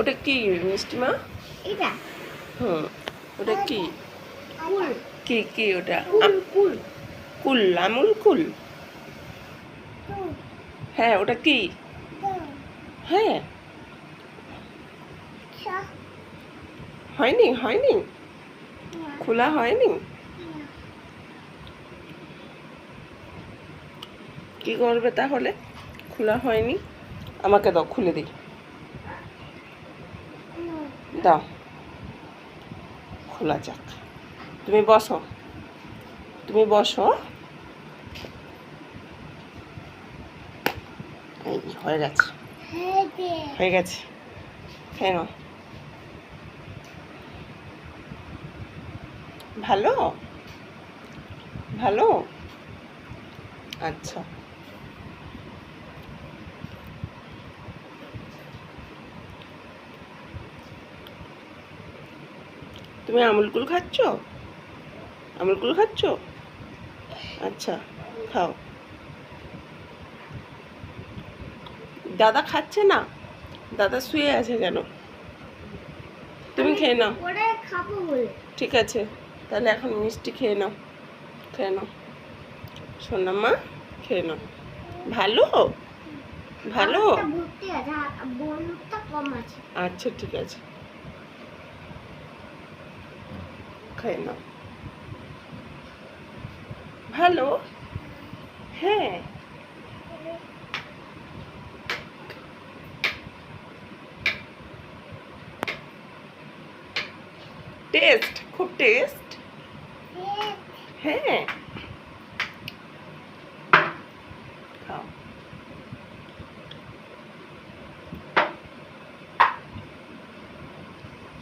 ওটা কি মিষ্টিমা? এটা হুম, ওটা কি? কুল কি কি ওটা? কুল কুল, আমুল কুল। কুল হ্যাঁ, ওটা কি? হ্যাঁ, হয়নি হয়নি, খোলা হয়নি। কি করবে তাহলে? খোলা হয়নি, আমাকে দাও, খুলে দিই। দাও, খোলা যাক। তুমি বসো, তুমি বসো। এই হয়ে গেছে, হয়ে গেছে। খেয়ে নাও। ভালো ভালো, আচ্ছা। তুমি আমুল কুল খাচ্ছ? আমুল কুল খাচ্ছ? আচ্ছা, খাও। দাদা খাচ্ছে না, দাদা শুয়ে আছে কেন? তুমি খেয়ে নাও। ওরে খাবো বলে। ঠিক আছে, তাহলে এখন মিষ্টি খেয়ে নাও, খেয়ে নাও সোনামা, খেয়ে নাও। ভালো ভালো, আমারটা ভর্তি আছে, বড়টা কম আছে। আচ্ছা ঠিক আছে, খেয়ে নাও। ভালো, হ্যাঁ। টেস্ট, খুব টেস্ট, হ্যাঁ।